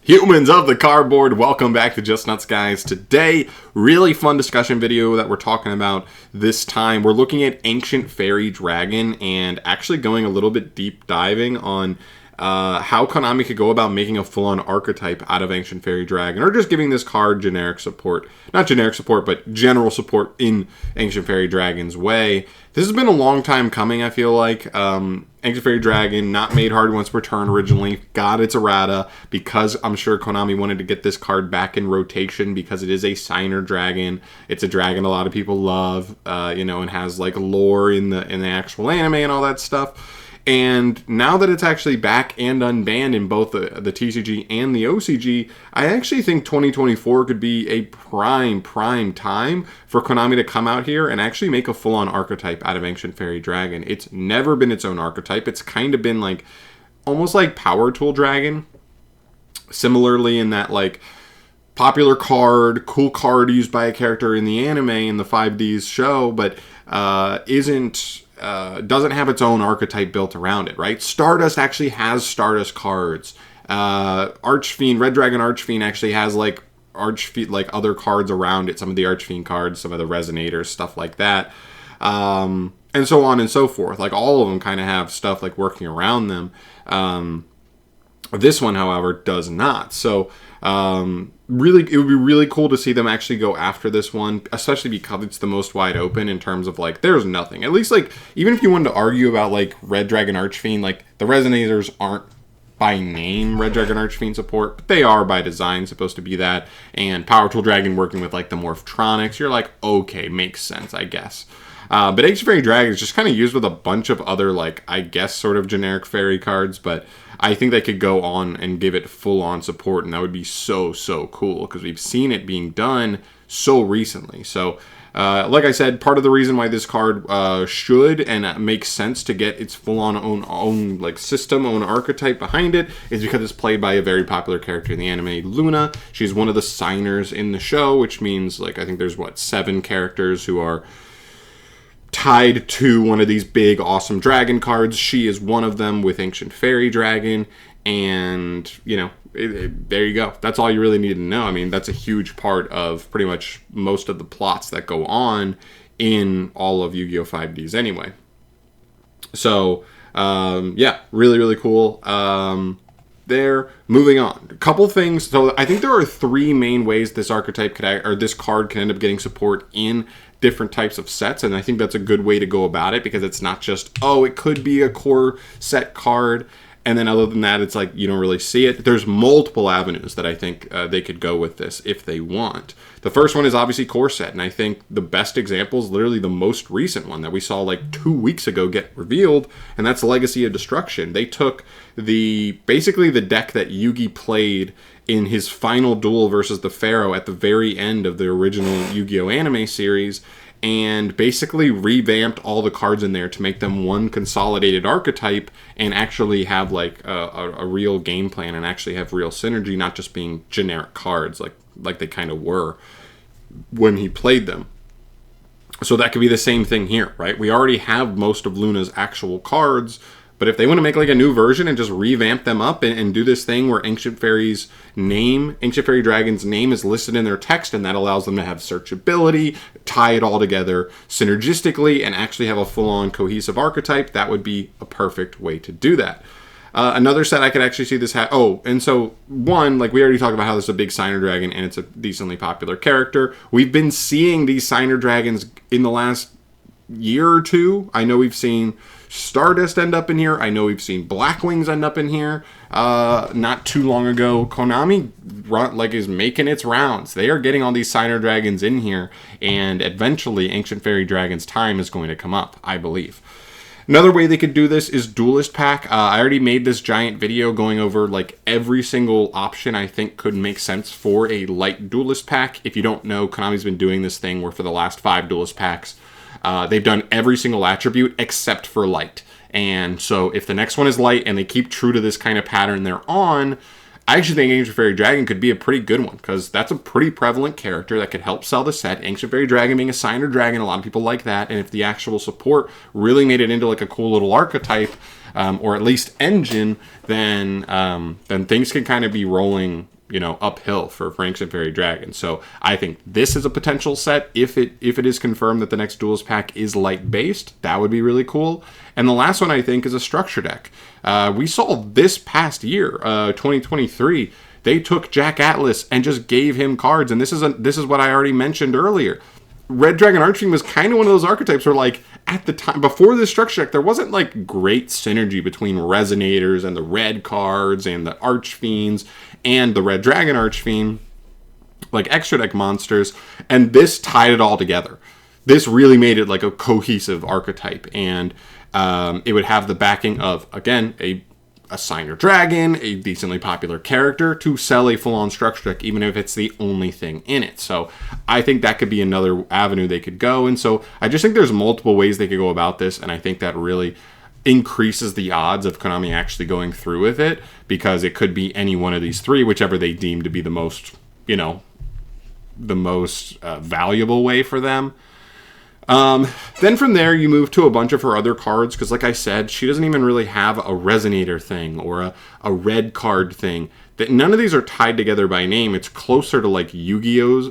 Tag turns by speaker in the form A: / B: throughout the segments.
A: Humans of the cardboard, welcome back to Just Nuts, guys. Today, really fun discussion video that we're talking about this time. We're looking at Ancient Fairy Dragon and actually going a little bit deep diving on how Konami could go about making a full-on archetype out of Ancient Fairy Dragon, or just giving this card generic support. Not generic support, but general support in Ancient Fairy Dragon's way. This has been a long time coming, I feel like. Ancient Fairy Dragon, not made hard once per turn originally, got its errata because I'm sure Konami wanted to get this card back in rotation because it is a signer dragon. It's a dragon a lot of people love, and has like lore in the actual anime and all that stuff. And now that it's actually back and unbanned in both the TCG and the OCG, I actually think 2024 could be a prime time for Konami to come out here and actually make a full-on archetype out of Ancient Fairy Dragon. It's never been its own archetype. It's kind of been like, almost like Power Tool Dragon. Similarly in that like, popular card, cool card used by a character in the anime in the 5Ds show, but doesn't have its own archetype built around it, right? Stardust actually has Stardust cards. Archfiend, Red Dragon Archfiend actually has like other cards around it. Some of the Archfiend cards, some of the Resonators, stuff like that. And so on and so forth. Like all of them kind of have stuff like working around them. This one, however, does not. So, really, it would be really cool to see them actually go after this one, especially because it's the most wide open in terms of like, there's nothing. At least like, even if you wanted to argue about like Red Dragon Archfiend, like the Resonators aren't by name Red Dragon Archfiend support, but they are by design supposed to be that. And Power Tool Dragon working with like the Morphtronics, you're like, okay, makes sense, I guess. But Ancient Fairy Dragon is just kind of used with a bunch of other, like, I guess, sort of generic fairy cards, but I think they could go on and give it full-on support, and that would be so cool, because we've seen it being done so recently. So, like I said, part of the reason why this card should and makes sense to get its full-on own like system, own archetype behind it, is because it's played by a very popular character in the anime, Luna. She's one of the signers in the show, which means, like, I think there's, 7 characters who are tied to one of these big awesome dragon cards. She is one of them with Ancient Fairy Dragon, and there you go. That's all you really need to know. I mean, that's a huge part of pretty much most of the plots that go on in all of Yu-Gi-Oh! 5Ds anyway. So yeah, really cool. Moving on, a couple things. So I think there are 3 main ways this archetype this card can end up getting support in different types of sets, and I think that's a good way to go about it, because it's not just, it could be a core set card, and then other than that, it's like you don't really see it. There's multiple avenues that I think they could go with this if they want. The first one is obviously core set, and I think the best example is literally the most recent one that we saw like 2 weeks ago get revealed, and that's Legacy of Destruction. They took basically the deck that Yugi played in his final duel versus the Pharaoh at the very end of the original Yu-Gi-Oh! Anime series, and basically revamped all the cards in there to make them one consolidated archetype and actually have like a real game plan and actually have real synergy, not just being generic cards like they kind of were when he played them. So that could be the same thing here, right? We already have most of Luna's actual cards, but if they want to make like a new version and just revamp them up and do this thing where Ancient Fairy Dragon's name is listed in their text, and that allows them to have searchability, tie it all together synergistically, and actually have a full-on cohesive archetype, that would be a perfect way to do that. Another set I could actually see this and so one, like we already talked about how this is a big signer dragon and it's a decently popular character. We've been seeing these signer dragons in the last year or two. I know we've seen Stardust end up in here. I know we've seen Blackwings end up in here. Not too long ago, Konami is making its rounds. They are getting all these signer dragons in here, and eventually Ancient Fairy Dragon's time is going to come up, I believe. Another way they could do this is Duelist Pack. I already made this giant video going over like every single option I think could make sense for a light Duelist Pack. If you don't know, Konami's been doing this thing where for the last 5 Duelist Packs, they've done every single attribute except for light. And so if the next one is light and they keep true to this kind of pattern they're on, I actually think Ancient Fairy Dragon could be a pretty good one, because that's a pretty prevalent character that could help sell the set. Ancient Fairy Dragon being a signer dragon, a lot of people like that. And if the actual support really made it into like a cool little archetype, or at least engine, then things can kind of be rolling uphill for Ancient Fairy Dragon. So I think this is a potential set. If it is confirmed that the next Duels pack is light based, that would be really cool. And the last one I think is a structure deck. We saw this past year, 2023, they took Jack Atlas and just gave him cards. And this is what I already mentioned earlier. Red Dragon Archfiend was kind of one of those archetypes where, like, at the time, before this structure deck, there wasn't, like, great synergy between Resonators and the red cards and the Archfiends and the Red Dragon Archfiend, like, extra deck monsters, and this tied it all together. This really made it, like, a cohesive archetype, and it would have the backing of, again, a Signer Dragon, a decently popular character, to sell a full-on structure deck, even if it's the only thing in it. So I think that could be another avenue they could go. And so I just think there's multiple ways they could go about this, and I think that really increases the odds of Konami actually going through with it, because it could be any one of these three, whichever they deem to be the most, valuable way for them. Then from there, you move to a bunch of her other cards, because like I said, she doesn't even really have a Resonator thing or a red card thing. That none of these are tied together by name. It's closer to like Yugi's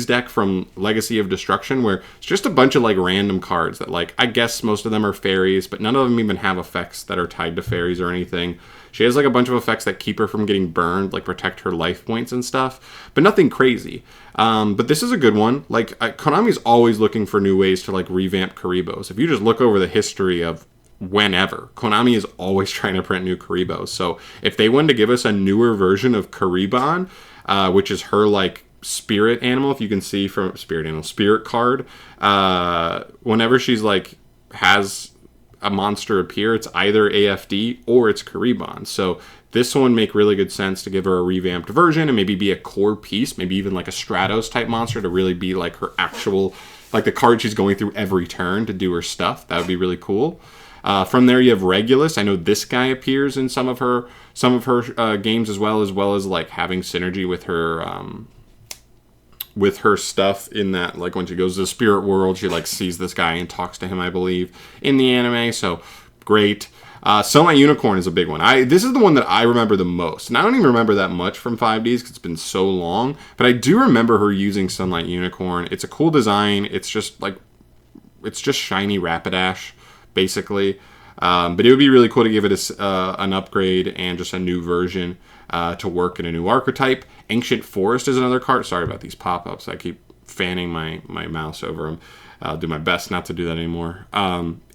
A: deck from Legacy of Destruction, where it's just a bunch of like random cards that, like, I guess most of them are fairies, but none of them even have effects that are tied to fairies or anything. She has like a bunch of effects that keep her from getting burned, like protect her life points and stuff, but nothing crazy. But this is a good one. Like, Konami's always looking for new ways to like revamp Karibos. If you just look over the history of whenever, Konami is always trying to print new Karibos. So if they wanted to give us a newer version of Karibon, which is her like spirit animal, if you can see from spirit card, whenever she's like has a monster appear, it's either AFD or it's Karibon. So this one make really good sense to give her a revamped version and maybe be a core piece, maybe even like a Stratos type monster to really be like her actual, like the card she's going through every turn to do her stuff. That would be really cool. From there you have Regulus. I know this guy appears in some of her games as well as like having synergy with her stuff in that, like when she goes to the spirit world, she like sees this guy and talks to him, I believe, in the anime. So great. Sunlight Unicorn is a big one. This is the one that I remember the most, and I don't even remember that much from 5Ds because it's been so long, but I do remember her using Sunlight Unicorn. It's a cool design. It's just shiny Rapidash, basically. But it would be really cool to give it an upgrade and just a new version to work in a new archetype. Ancient Forest is another card. Sorry about these pop-ups. I keep fanning my mouse over them. I'll do my best not to do that anymore.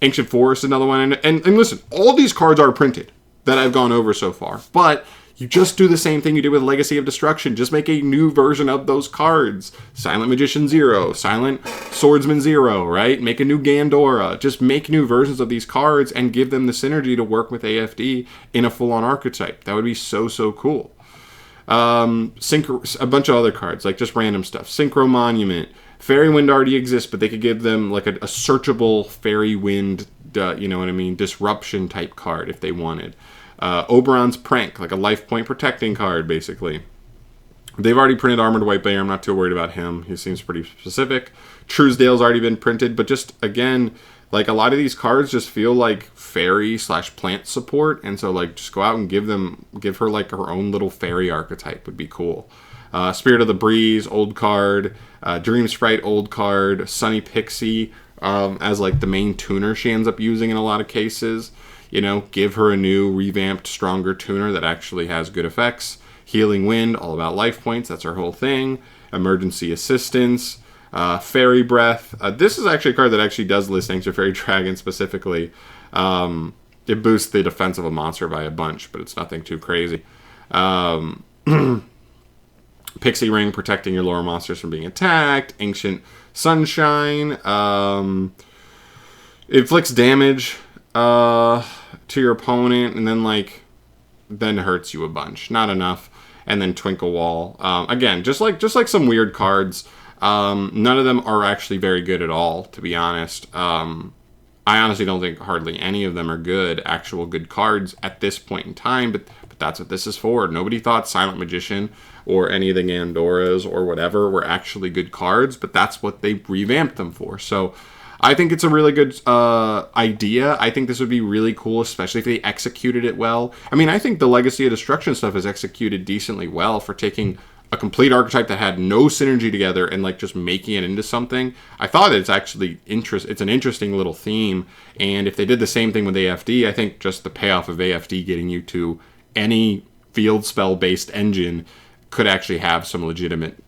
A: Ancient Forest is another one. And listen, all these cards are printed that I've gone over so far. But you just do the same thing you did with Legacy of Destruction. Just make a new version of those cards. Silent Magician 0, Silent Swordsman 0, right? Make a new Gandora. Just make new versions of these cards and give them the synergy to work with AFD in a full-on archetype. That would be so, so cool. A bunch of other cards, like just random stuff. Synchro Monument. Fairy Wind already exists, but they could give them like a searchable Fairy Wind, disruption type card if they wanted. Oberon's Prank, like a life point protecting card, basically. They've already printed Armored White Bear. I'm not too worried about him. He seems pretty specific. Truesdale's already been printed, but just, again, like a lot of these cards just feel like fairy/plant support, and so like just go out and give her like her own little fairy archetype would be cool. Spirit of the Breeze, old card. Dream Sprite, old card. Sunny Pixie as like the main tuner she ends up using in a lot of cases. Give her a new revamped, stronger tuner that actually has good effects. Healing Wind, all about life points. That's her whole thing. Emergency Assistance. Fairy Breath. This is actually a card that actually does list Ancient Fairy Dragon specifically. It boosts the defense of a monster by a bunch, but it's nothing too crazy. Pixie Ring, protecting your lower monsters from being attacked. Ancient Sunshine. Inflicts damage to your opponent, and then hurts you a bunch. Not enough. And then Twinkle Wall. Again, just like some weird cards. None of them are actually very good at all, to be honest. I honestly don't think hardly any of them are actual good cards at this point in time, but that's what this is for. Nobody thought Silent Magician or any of the Gandoras or whatever were actually good cards, but that's what they revamped them for. So I think it's a really good idea. I think this would be really cool, especially if they executed it well. I mean, I think the Legacy of Destruction stuff is executed decently well for taking a complete archetype that had no synergy together and like just making it into something. I thought it's actually it's an interesting little theme. And if they did the same thing with AFD, I think just the payoff of AFD getting you to any field spell based engine could actually have some legitimate,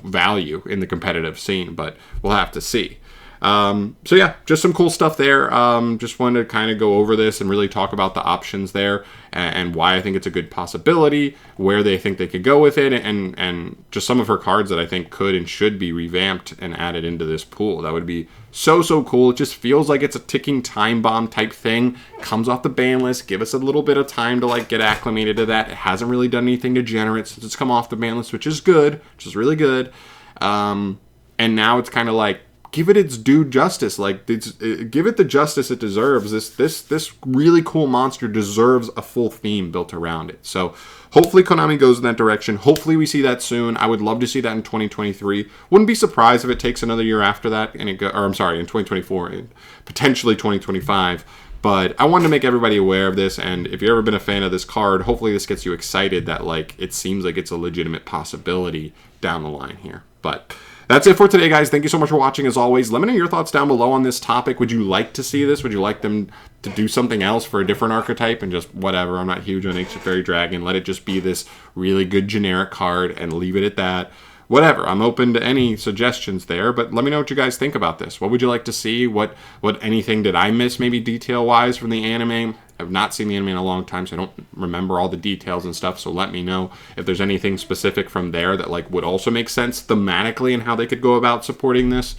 A: value in the competitive scene, but we'll have to see. So yeah, just some cool stuff there. Just wanted to kind of go over this and really talk about the options there and why I think it's a good possibility, where they think they could go with it, and just some of her cards that I think could and should be revamped and added into this pool. That would be so cool. It just feels like it's a ticking time bomb type thing. Comes off the ban list. Give us a little bit of time to like get acclimated to that. It hasn't really done anything degenerate since it's come off the ban list, which is good, which is really good. And now it's kind of like, give it its due justice. Like, give it the justice it deserves. This really cool monster deserves a full theme built around it. So hopefully Konami goes in that direction. Hopefully we see that soon. I would love to see that in 2023. Wouldn't be surprised if it takes another year after that, and in 2024 and potentially 2025. But I wanted to make everybody aware of this, and if you've ever been a fan of this card, hopefully this gets you excited that like it seems like it's a legitimate possibility down the line here. But that's it for today, guys. Thank you so much for watching, as always. Let me know your thoughts down below on this topic. Would you like to see this? Would you like them to do something else for a different archetype? And just whatever. I'm not huge on Ancient Fairy Dragon. Let it just be this really good generic card and leave it at that. Whatever. I'm open to any suggestions there, but let me know what you guys think about this. What would you like to see? What anything did I miss, maybe detail-wise, from the anime? I've not seen the anime in a long time, so I don't remember all the details and stuff, so let me know if there's anything specific from there that like would also make sense thematically and how they could go about supporting this.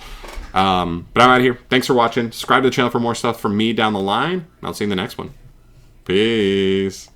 A: But I'm out of here. Thanks for watching. Subscribe to the channel for more stuff from me down the line, and I'll see you in the next one. Peace.